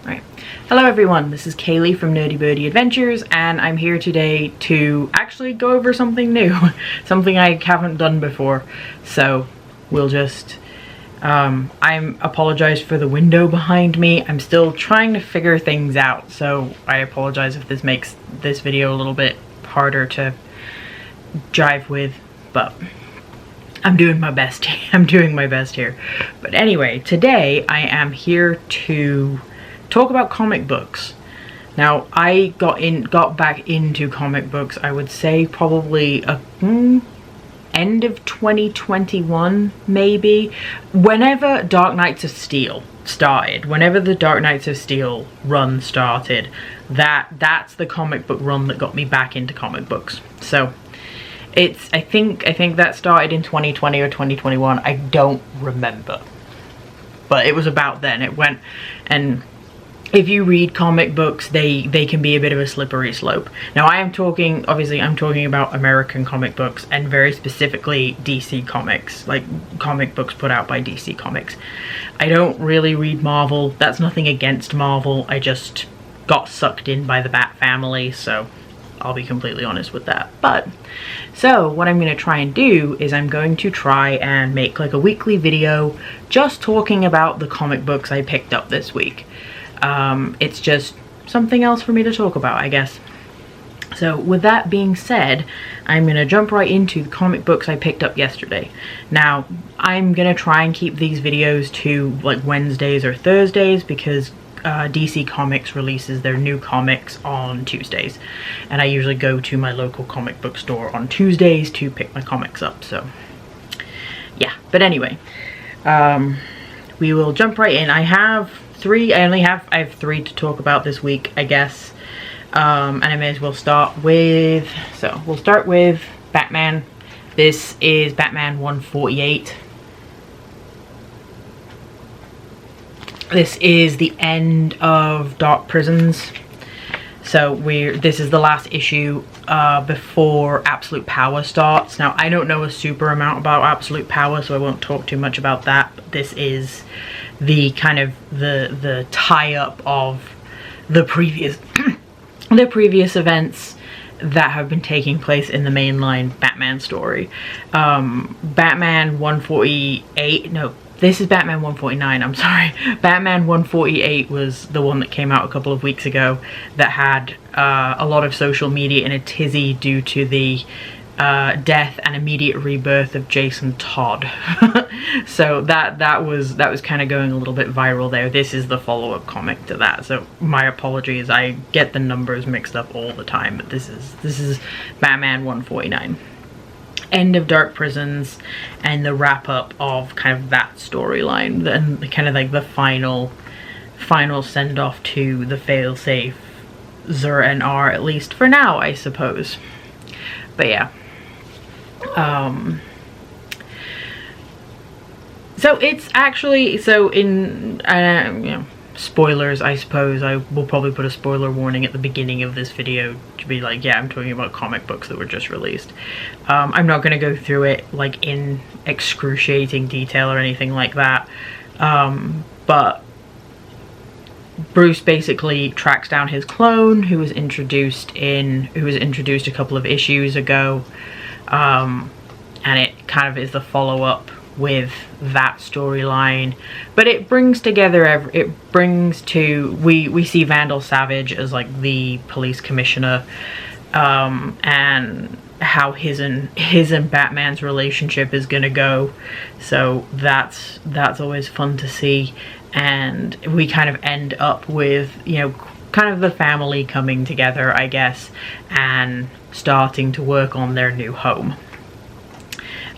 Right. Hello everyone, this is Kaylee from Nerdy Birdie Adventures, and I'm here today to actually go over something new. Something I haven't done before. So we'll just I apologize for the window behind me. I'm still trying to figure things out, so I apologize if this makes this video a little bit harder to drive with, but I'm doing my best. I'm doing my best here. But anyway, today I am here to talk about comic books. Now, I got back into comic books, I would say probably end of 2021, maybe. Whenever Dark Knights of Steel started, whenever the Dark Knights of Steel run started, that's the comic book run that got me back into comic books. So it's, I think that started in 2020 or 2021, I don't remember. But it was about then. It went, and if you read comic books, they can be a bit of a slippery slope. Now obviously I'm talking about American comic books, and very specifically DC Comics, like comic books put out by DC Comics. I don't really read Marvel. That's nothing against Marvel. I just got sucked in by the Bat family, so I'll be completely honest with that. But so what I'm going to try and do is I'm going to try and make like a weekly video just talking about the comic books I picked up this week. It's just something else for me to talk about, I guess. So with that being said, I'm going to jump right into the comic books I picked up yesterday. Now, I'm going to try and keep these videos to like Wednesdays or Thursdays because DC Comics releases their new comics on Tuesdays. And I usually go to my local comic book store on Tuesdays to pick my comics up, so yeah. But anyway, we will jump right in. I have three to talk about this week, I guess. And I may as well start with, so we'll start with Batman. This is Batman 148. This is the end of Dark Prisons. So this is the last issue before Absolute Power starts. Now, I don't know a super amount about Absolute Power, so I won't talk too much about that. But this is the kind of the tie-up of the previous the previous events that have been taking place in the mainline Batman story. Batman 148, no, this is Batman 149, I'm sorry. Batman 148 was the one that came out a couple of weeks ago that had a lot of social media in a tizzy due to the death and immediate rebirth of Jason Todd. So that was kind of going a little bit viral there. This is the follow-up comic to that, so my apologies, I get the numbers mixed up all the time, but this is Batman 149. End of Dark Prisons and the wrap-up of kind of that storyline, and kind of like the final send-off to the failsafe Zur-En-Arrh, at least for now, I suppose. But yeah. So it's actually, so in, you know, spoilers, I suppose. I will probably put a spoiler warning at the beginning of this video to be like, yeah, I'm talking about comic books that were just released. I'm not going to go through it like in excruciating detail or anything like that. But Bruce basically tracks down his clone who was introduced a couple of issues ago. And it kind of is the follow-up with that storyline, but it brings together we see Vandal Savage as like the police commissioner, and how his and Batman's relationship is gonna go. So that's always fun to see, and we kind of end up with, you know, kind of the family coming together, I guess, and starting to work on their new home.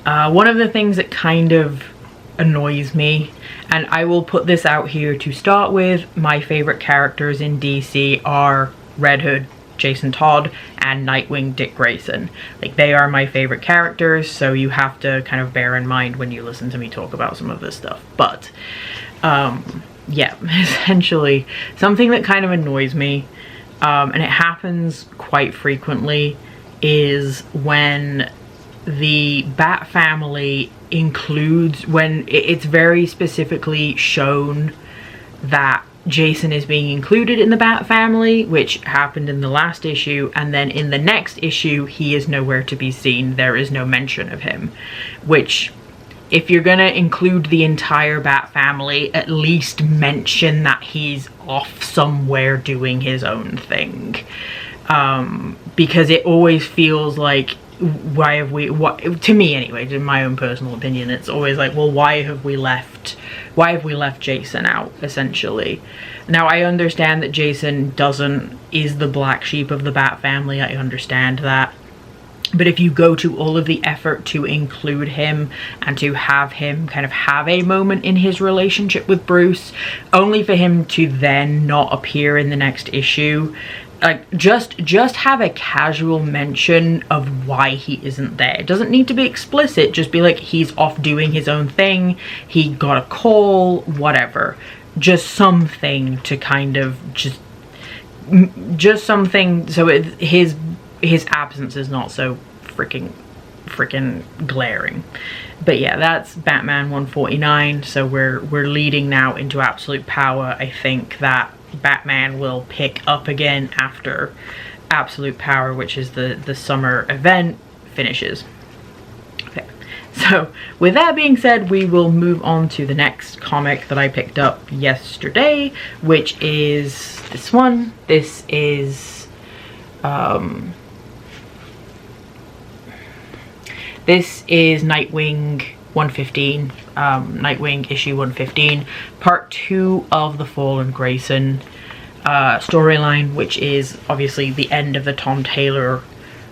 One of the things that kind of annoys me, and I will put this out here to start with, my favorite characters in DC are Red Hood, Jason Todd, and Nightwing, Dick Grayson. Like, they are my favorite characters, so you have to kind of bear in mind when you listen to me talk about some of this stuff. But, yeah, essentially, something that kind of annoys me, and it happens quite frequently, is when the Bat family includes, when it's very specifically shown that Jason is being included in the Bat family, which happened in the last issue, and then in the next issue he is nowhere to be seen. There is no mention of him, which, if you're gonna include the entire Bat family, at least mention that he's off somewhere doing his own thing, because it always feels like, why have we, to me anyway, in my own personal opinion, it's always like, well, why have we left Jason out, essentially. Now, I understand that Jason is the black sheep of the Bat family, I understand that. But if you go to all of the effort to include him and to have him kind of have a moment in his relationship with Bruce, only for him to then not appear in the next issue, like, just have a casual mention of why he isn't there. It doesn't need to be explicit, just be like, he's off doing his own thing, he got a call, whatever. Just something to kind of just something so his absence is not so freaking glaring. But yeah, that's Batman 149. So we're leading now into Absolute Power. I think that Batman will pick up again after Absolute Power, which is the summer event, finishes. Okay, so with that being said, we will move on to the next comic that I picked up yesterday, which is this one. This is Nightwing 115, Nightwing issue 115, part 2 of the Fallen Grayson storyline, which is obviously the end of the Tom Taylor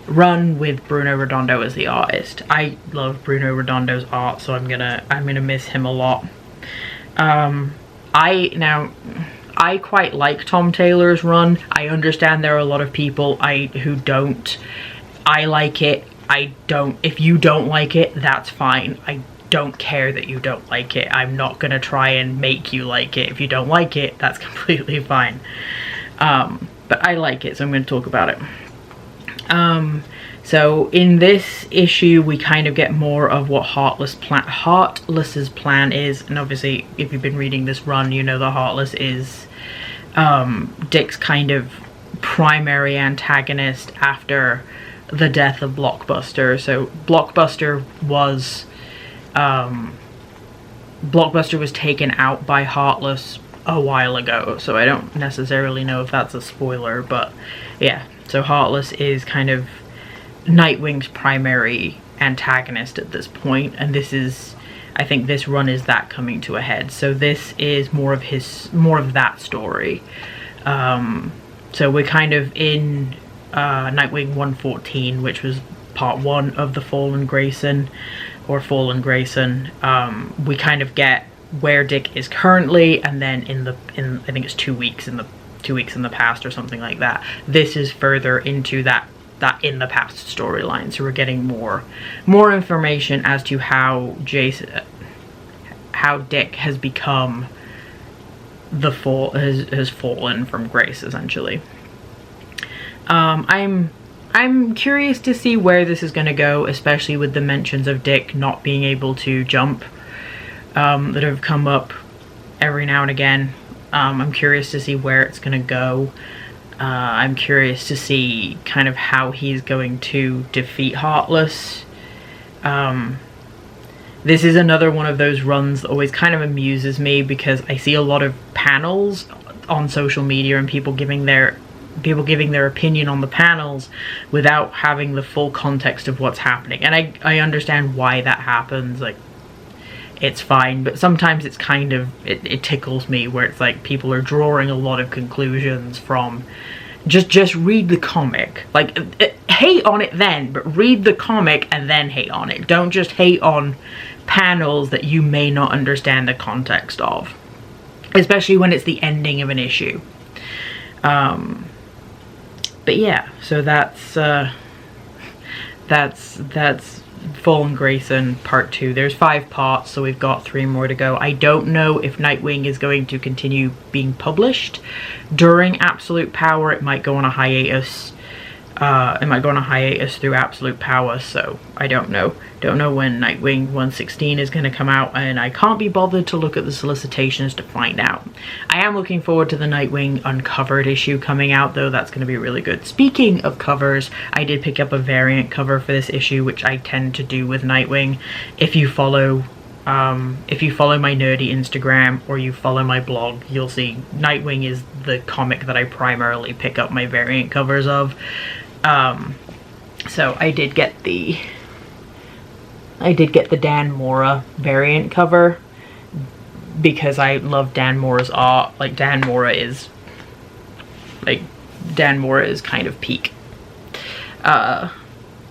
run with Bruno Redondo as the artist. I love Bruno Redondo's art, so I'm gonna miss him a lot. I quite like Tom Taylor's run. I understand there are a lot of people who don't. I like it. If you don't like it, that's fine. I don't care that you don't like it. I'm not gonna try and make you like it. If you don't like it, that's completely fine. But I like it, so I'm gonna talk about it. So in this issue, we kind of get more of what Heartless's plan is. And obviously, if you've been reading this run, you know that Heartless is Dick's kind of primary antagonist after the death of Blockbuster. So Blockbuster was taken out by Heartless a while ago, so I don't necessarily know if that's a spoiler, but yeah. So Heartless is kind of Nightwing's primary antagonist at this point, and I think this run is that coming to a head. So this is more of that story. So we're kind of in Nightwing 114, which was part 1 of the Fallen Grayson. We kind of get where Dick is currently, and then in I think it's 2 weeks in the past or something like that. This is further into that in the past storyline, so we're getting more information as to how Dick has become has fallen from grace, essentially. I'm curious to see where this is going to go, especially with the mentions of Dick not being able to jump that have come up every now and again. I'm curious to see where it's going to go. I'm curious to see kind of how he's going to defeat Heartless. This is another one of those runs that always kind of amuses me, because I see a lot of panels on social media and people giving their opinion on the panels without having the full context of what's happening. And I understand why that happens, like, it's fine, but sometimes it's kind of, it tickles me where it's like people are drawing a lot of conclusions from just read the comic. Like, hate on it then, but read the comic and then hate on it. Don't just hate on panels that you may not understand the context of, especially when it's the ending of an issue. But yeah, so that's Fallen Grayson part 2. There's 5 parts, so we've got 3 more to go. I don't know if Nightwing is going to continue being published during Absolute Power. It might go on a hiatus. it might go on a hiatus through Absolute Power, so I don't know. Don't know when Nightwing 116 is going to come out, and I can't be bothered to look at the solicitations to find out. I am looking forward to the Nightwing Uncovered issue coming out, though. That's going to be really good. Speaking of covers, I did pick up a variant cover for this issue, which I tend to do with Nightwing. If you follow my nerdy Instagram or you follow my blog, you'll see Nightwing is the comic that I primarily pick up my variant covers of. So I did get the Dan Mora variant cover because I love Dan Mora's art. Like, Dan Mora is kind of peak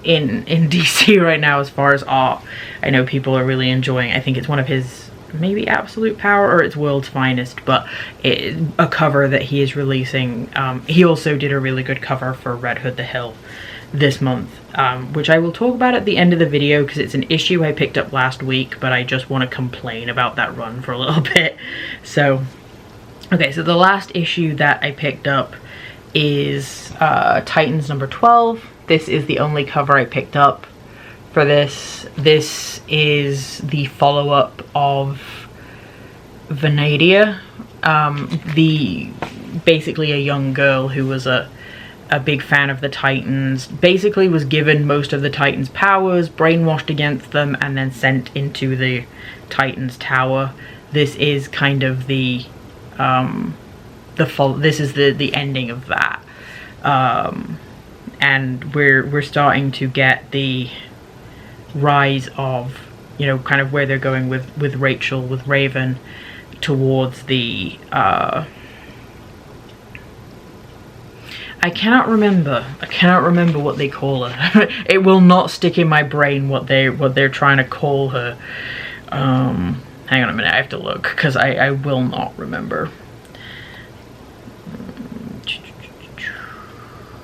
in DC right now as far as art. I know people are really enjoying. I think it's one of his, maybe Absolute Power or it's World's Finest, but a cover that he is releasing. He also did a really good cover for Red Hood the Hill this month, which I will talk about at the end of the video because it's an issue I picked up last week, but I just want to complain about that run for a little bit. So, okay, so the last issue that I picked up is Titans number 12. This is the only cover I picked up for this. This is the follow-up of Venadia, basically a young girl who was a big fan of the Titans, basically was given most of the Titans' powers, brainwashed against them, and then sent into the Titans Tower. This is kind of the ending of that. And we're starting to get the rise of, you know, kind of where they're going with Rachel, with Raven, towards the I cannot remember what they call her. It will not stick in my brain what they're trying to call her. Hang on a minute, I have to look because I will not remember.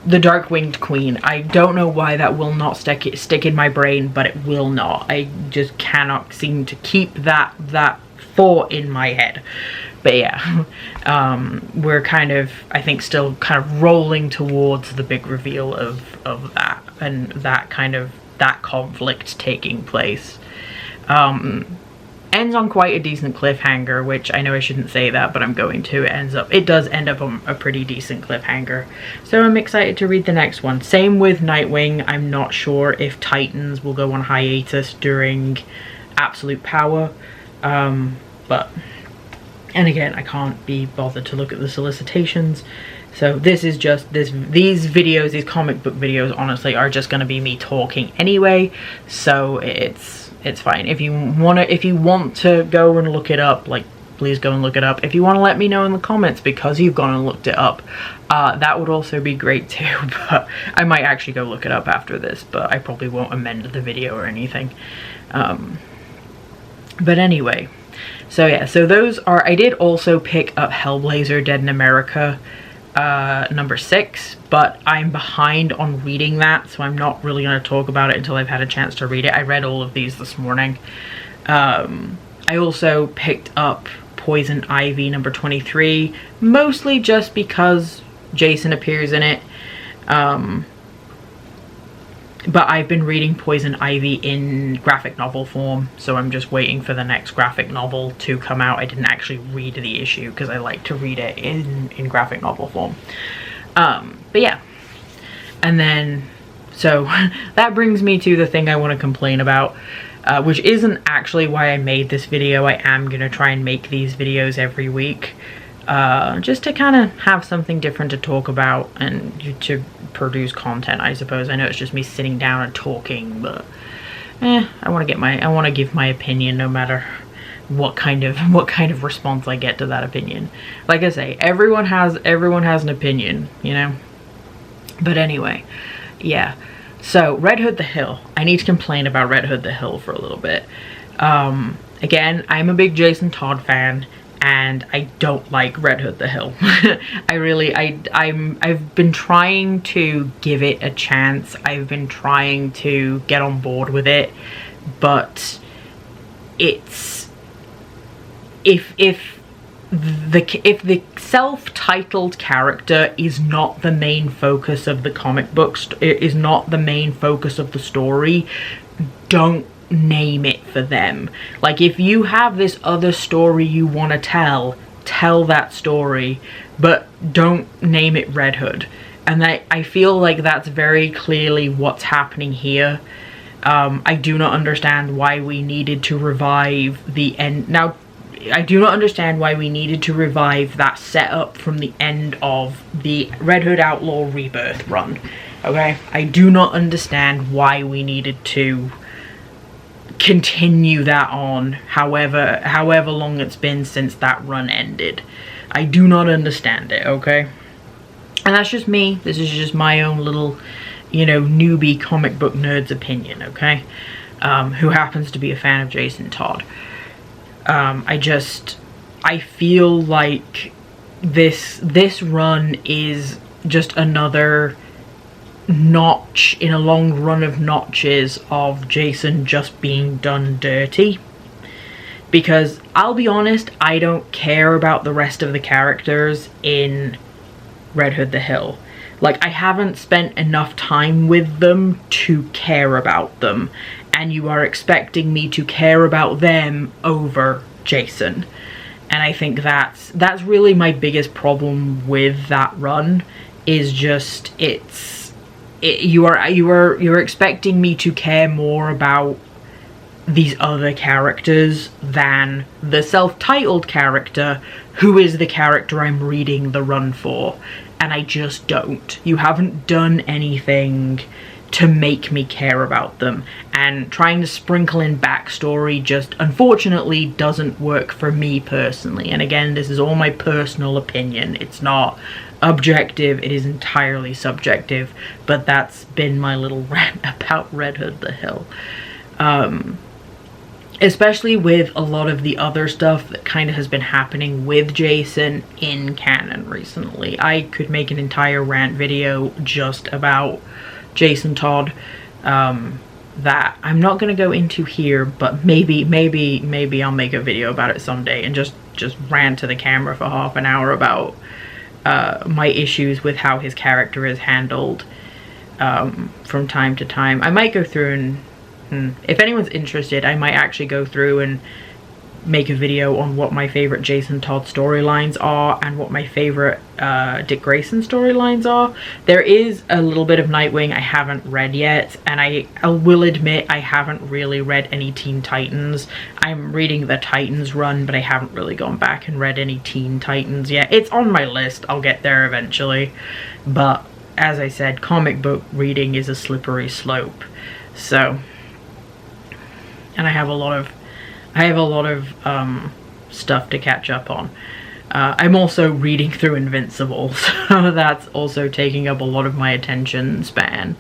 The Dark Winged Queen. I don't know why that will not stick in my brain, but it will not. I just cannot seem to keep that thought in my head. But yeah, we're kind of, I think, still kind of rolling towards the big reveal of that, and that conflict taking place. Ends on quite a decent cliffhanger, which I know I shouldn't say that, but I'm going to. It does end up on a pretty decent cliffhanger. So I'm excited to read the next one. Same with Nightwing. I'm not sure if Titans will go on hiatus during Absolute Power. But, and again, I can't be bothered to look at the solicitations. So this is just, these videos, these comic book videos, honestly, are just going to be me talking anyway. So it's fine. If you want to go and look it up, like, please go and look it up. If you want to let me know in the comments because you've gone and looked it up, that would also be great too. But I might actually go look it up after this, but I probably won't amend the video or anything. But anyway, so yeah, so those are, I did also pick up Hellblazer Dead in America number 6, but I'm behind on reading that, so I'm not really going to talk about it until I've had a chance to read it. I read all of these this morning. I also picked up Poison Ivy number 23, mostly just because Jason appears in it. But I've been reading Poison Ivy in graphic novel form, so I'm just waiting for the next graphic novel to come out. I didn't actually read the issue because I like to read it in graphic novel form. But yeah. And then, so that brings me to the thing I want to complain about, which isn't actually why I made this video. I am going to try and make these videos every week. Just to kind of have something different to talk about and to produce content, I suppose. I know it's just me sitting down and talking, but I want to give my opinion no matter what kind of response I get to that opinion. Like I say, everyone has an opinion, you know. But anyway, yeah. So Red Hood the Hill. I need to complain about Red Hood the Hill for a little bit. Again, I'm a big Jason Todd fan, and I don't like Red Hood the Hill. I've been trying to give it a chance. I've been trying to get on board with it, but it's, if if the self-titled character is not the main focus of the comic books, is not the main focus of the story, don't name it for them. Like, if you have this other story you want to tell that story, but don't name it Red Hood. And I feel like that's very clearly what's happening here. I do not understand why we needed to revive the end. Now, I do not understand why we needed to revive that setup from the end of the Red Hood Outlaw Rebirth run. Okay? I do not understand why we needed to continue that on however long it's been since that run ended. I do not understand it, okay? And that's just me. This is just my own little, you know, newbie comic book nerd's opinion, okay? Who happens to be a fan of Jason Todd. I feel like this run is just another notch in a long run of notches of Jason just being done dirty. Because I'll be honest, I don't care about the rest of the characters in Red Hood the Hill. Like, I haven't spent enough time with them to care about them, and you are expecting me to care about them over Jason. And I think that's really my biggest problem with that run, is just you're expecting me to care more about these other characters than the self-titled character, who is the character I'm reading the run for. And I just don't. You haven't done anything to make me care about them. And trying to sprinkle in backstory just, unfortunately, doesn't work for me personally. And again, this is all my personal opinion. It's not objective, it is entirely subjective. But that's been my little rant about Red Hood the Hill. Especially with a lot of the other stuff that kind of has been happening with Jason in canon recently. I could make an entire rant video just about Jason Todd that I'm not going to go into here, but maybe I'll make a video about it someday and just rant to the camera for half an hour about my issues with how his character is handled from time to time. I might go through and if anyone's interested, I might actually go through and make a video on what my favorite Jason Todd storylines are and what my favorite Dick Grayson storylines are. There is a little bit of Nightwing I haven't read yet, and I will admit I haven't really read any Teen Titans. I'm reading the Titans run, but I haven't really gone back and read any Teen Titans yet. It's on my list. I'll get there eventually. But as I said, comic book reading is a slippery slope. So, and I have a lot of stuff to catch up on. I'm also reading through Invincible, so that's also taking up a lot of my attention span.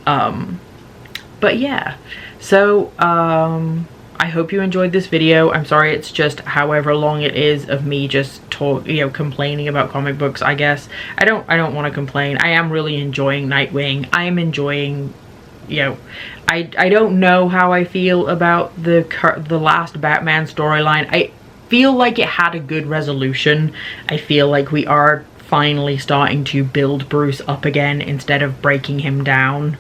But yeah, so I hope you enjoyed this video. I'm sorry it's just however long it is of me just complaining about comic books. I guess I don't want to complain. I am really enjoying Nightwing. I am enjoying, I don't know how I feel about the last Batman storyline. I feel like it had a good resolution. I feel like we are finally starting to build Bruce up again instead of breaking him down.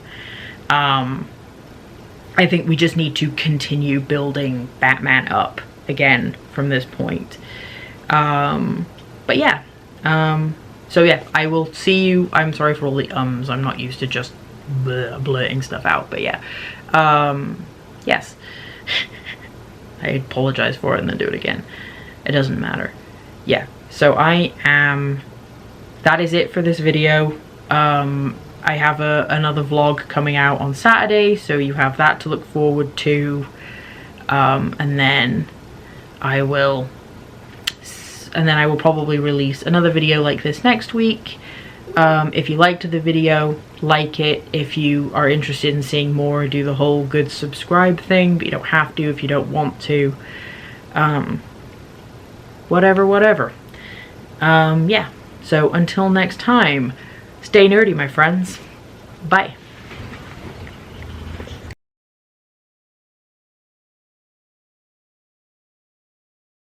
I think we just need to continue building Batman up again from this point. But yeah. So yeah, I will see you. I'm sorry for all the ums. I'm not used to just blurting stuff out, but yeah. Yes. I apologize for it and then do it again. It doesn't matter. Yeah, so that is it for this video. I have another vlog coming out on Saturday, so you have that to look forward to. And then I will probably release another video like this next week. If you liked the video, like it. If you are interested in seeing more, do the whole good subscribe thing, but you don't have to if you don't want to. Whatever. Yeah, so until next time, stay nerdy, my friends. Bye.